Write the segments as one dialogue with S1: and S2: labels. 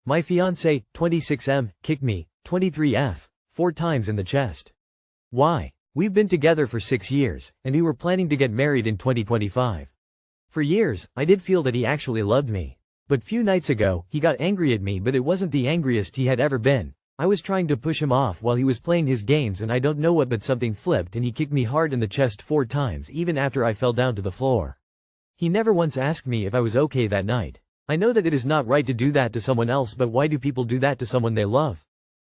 S1: My fiancé, 26M, kicked me, 23F, 4 times in the chest. Why? We've been together for 6 years, and we were planning to get married in 2025. For years, I did feel that he actually loved me. But few nights ago, he got angry at me, but it wasn't the angriest he had ever been. I was trying to push him off while he was playing his games, and I don't know what, but something flipped and he kicked me hard in the chest 4 times even after I fell down to the floor. He never once asked me if I was okay that night. I know that it is not right to do that to someone else, but why do people do that to someone they love?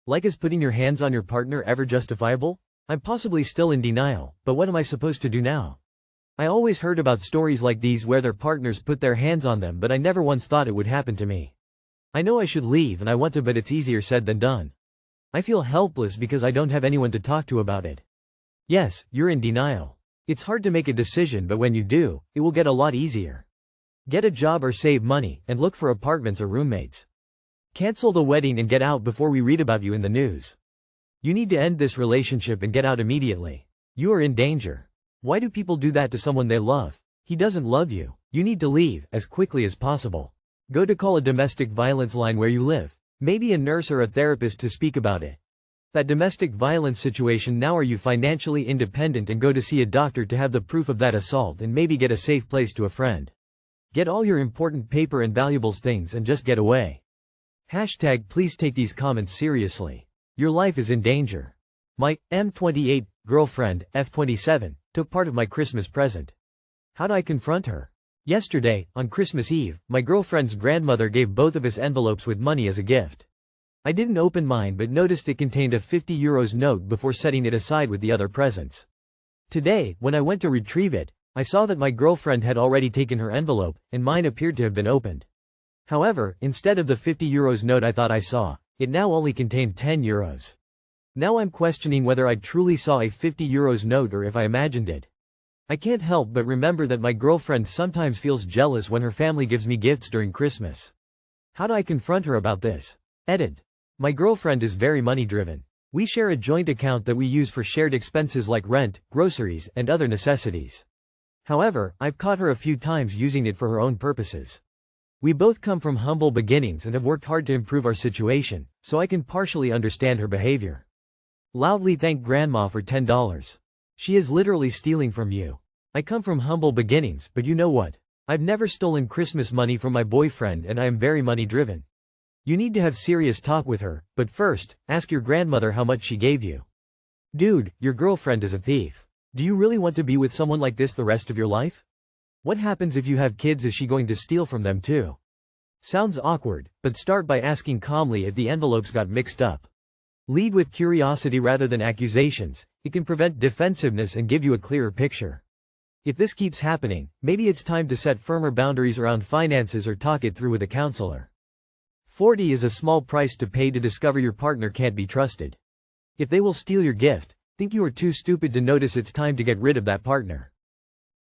S1: Like, is putting your hands on your partner ever justifiable? I'm possibly still in denial, but what am I supposed to do now? I always heard about stories like these where their partners put their hands on them, but I never once thought it would happen to me. I know I should leave and I want to, but it's easier said than done. I feel helpless because I don't have anyone to talk to about it. Yes, you're in denial. It's hard to make a decision, but when you do, it will get a lot easier. Get a job or save money, and look for apartments or roommates. Cancel the wedding and get out before we read about you in the news. You need to end this relationship and get out immediately. You are in danger. Why do people do that to someone they love? He doesn't love you. You need to leave, as quickly as possible. Go to call a domestic violence line where you live. Maybe a nurse or a therapist to speak about it. That domestic violence situation. Now are you financially independent, and go to see a doctor to have the proof of that assault, and maybe get a safe place to a friend. Get all your important paper and valuables things and just get away. Hashtag please take these comments seriously. Your life is in danger. My M28 girlfriend, F27, took part of my Christmas present. How do I confront her? Yesterday, on Christmas Eve, my girlfriend's grandmother gave both of us envelopes with money as a gift. I didn't open mine but noticed it contained a €50 note before setting it aside with the other presents. Today, when I went to retrieve it, I saw that my girlfriend had already taken her envelope, and mine appeared to have been opened. However, instead of the €50 note I thought I saw, it now only contained €10. Now I'm questioning whether I truly saw a €50 note or if I imagined it. I can't help but remember that my girlfriend sometimes feels jealous when her family gives me gifts during Christmas. How do I confront her about this? Edit. My girlfriend is very money-driven. We share a joint account that we use for shared expenses like rent, groceries, and other necessities. However, I've caught her a few times using it for her own purposes. We both come from humble beginnings and have worked hard to improve our situation, so I can partially understand her behavior. Loudly thank Grandma for $10. She is literally stealing from you. I come from humble beginnings, but you know what? I've never stolen Christmas money from my boyfriend, and I am very money-driven. You need to have serious talk with her, but first, ask your grandmother how much she gave you. Dude, your girlfriend is a thief. Do you really want to be with someone like this the rest of your life? What happens if you have kids? Is she going to steal from them too? Sounds awkward, but start by asking calmly if the envelopes got mixed up. Lead with curiosity rather than accusations. It can prevent defensiveness and give you a clearer picture. If this keeps happening, maybe it's time to set firmer boundaries around finances or talk it through with a counselor. 40 is a small price to pay to discover your partner can't be trusted. If they will steal your gift, think you are too stupid to notice it's time to get rid of that partner.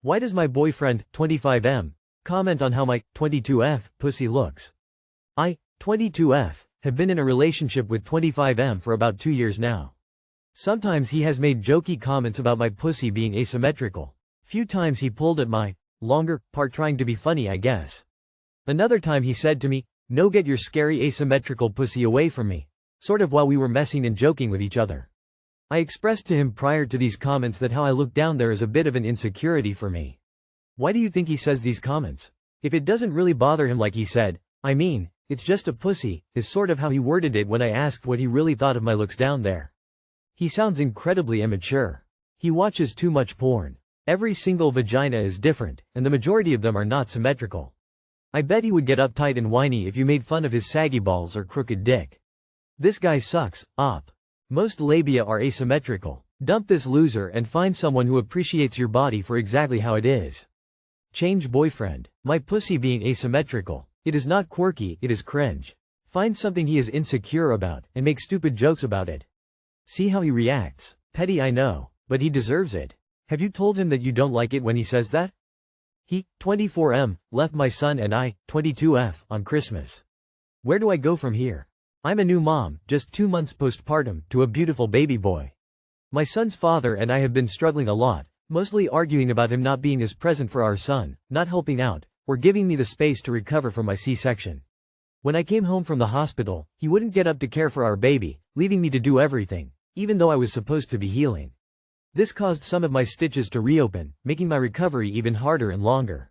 S1: Why does my boyfriend, 25M, comment on how my 22F pussy looks? I, 22F, have been in a relationship with 25M for about 2 years now. Sometimes he has made jokey comments about my pussy being asymmetrical. Few times he pulled at my longer part trying to be funny, I guess. Another time he said to me, "No, get your scary asymmetrical pussy away from me," sort of while we were messing and joking with each other. I expressed to him prior to these comments that how I look down there is a bit of an insecurity for me. Why do you think he says these comments? If it doesn't really bother him like he said, I mean, it's just a pussy, is sort of how he worded it when I asked what he really thought of my looks down there. He sounds incredibly immature. He watches too much porn. Every single vagina is different, and the majority of them are not symmetrical. I bet he would get uptight and whiny if you made fun of his saggy balls or crooked dick. This guy sucks, op. Most labia are asymmetrical. Dump this loser and find someone who appreciates your body for exactly how it is. Change boyfriend. My pussy being asymmetrical. It is not quirky, it is cringe. Find something he is insecure about, and make stupid jokes about it. See how he reacts. Petty, I know, but he deserves it. Have you told him that you don't like it when he says that? He, 24M, left my son and I, 22F, on Christmas. Where do I go from here? I'm a new mom, just 2 months postpartum, to a beautiful baby boy. My son's father and I have been struggling a lot, mostly arguing about him not being as present for our son, not helping out, or giving me the space to recover from my C-section. When I came home from the hospital, he wouldn't get up to care for our baby, leaving me to do everything, even though I was supposed to be healing. This caused some of my stitches to reopen, making my recovery even harder and longer.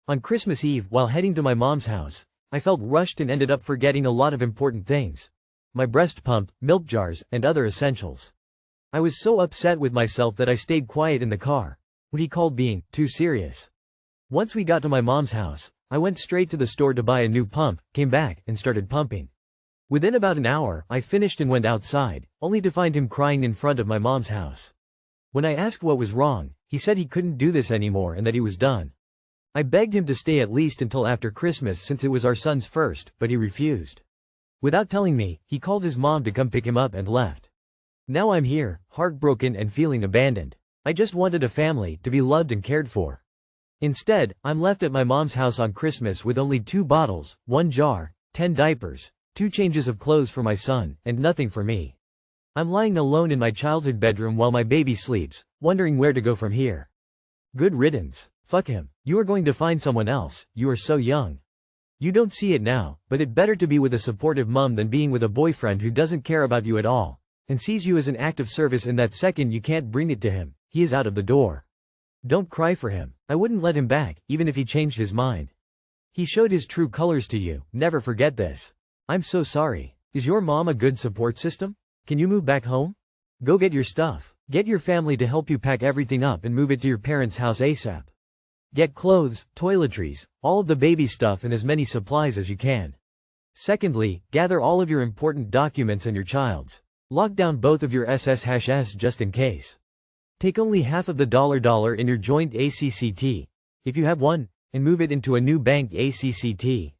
S1: On Christmas Eve, while heading to my mom's house, I felt rushed and ended up forgetting a lot of important things. My breast pump, milk jars, and other essentials. I was so upset with myself that I stayed quiet in the car, what he called being too serious. Once we got to my mom's house, I went straight to the store to buy a new pump, came back, and started pumping. Within about an hour, I finished and went outside, only to find him crying in front of my mom's house. When I asked what was wrong, he said he couldn't do this anymore and that he was done. I begged him to stay at least until after Christmas since it was our son's first, but he refused. Without telling me, he called his mom to come pick him up and left. Now I'm here, heartbroken and feeling abandoned. I just wanted a family, to be loved and cared for. Instead, I'm left at my mom's house on Christmas with only 2 bottles, 1 jar, 10 diapers, 2 changes of clothes for my son, and nothing for me. I'm lying alone in my childhood bedroom while my baby sleeps, wondering where to go from here. Good riddance. Fuck him. You are going to find someone else, you are so young. You don't see it now, but it better to be with a supportive mom than being with a boyfriend who doesn't care about you at all, and sees you as an act of service in that second you can't bring it to him, he is out of the door. Don't cry for him. I wouldn't let him back, even if he changed his mind. He showed his true colors to you, never forget this. I'm so sorry. Is your mom a good support system? Can you move back home? Go get your stuff. Get your family to help you pack everything up and move it to your parents' house ASAP. Get clothes, toiletries, all of the baby stuff and as many supplies as you can. Secondly, gather all of your important documents and your child's. Lock down both of your SSHs just in case. Take only half of the $$ in your joint ACCT, if you have one, and move it into a new bank ACCT.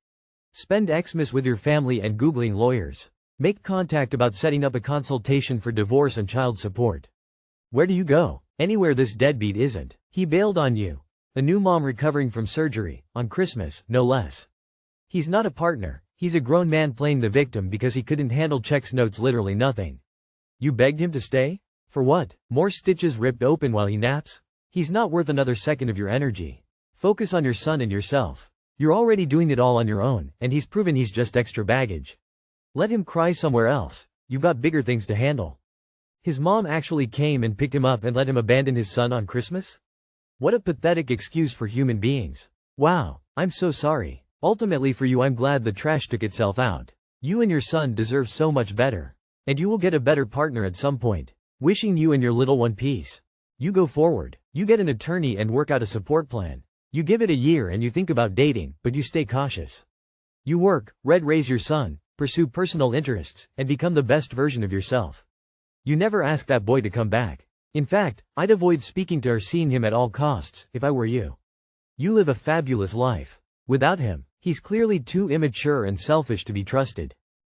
S1: Spend Xmas with your family and Googling lawyers. Make contact about setting up a consultation for divorce and child support. Where do you go? Anywhere this deadbeat isn't. He bailed on you. A new mom recovering from surgery, on Christmas, no less. He's not a partner, he's a grown man playing the victim because he couldn't handle checks notes literally nothing. You begged him to stay? For what? More stitches ripped open while he naps? He's not worth another second of your energy. Focus on your son and yourself. You're already doing it all on your own, and he's proven he's just extra baggage. Let him cry somewhere else. You've got bigger things to handle. His mom actually came and picked him up and let him abandon his son on Christmas? What a pathetic excuse for human beings. Wow, I'm so sorry. Ultimately for you I'm glad the trash took itself out. You and your son deserve so much better. And you will get a better partner at some point. Wishing you and your little one peace. You go forward. You get an attorney and work out a support plan. You give it a year and you think about dating, but you stay cautious. You work, raise your son, pursue personal interests, and become the best version of yourself. You never ask that boy to come back. In fact, I'd avoid speaking to or seeing him at all costs, if I were you. You live a fabulous life. Without him, he's clearly too immature and selfish to be trusted.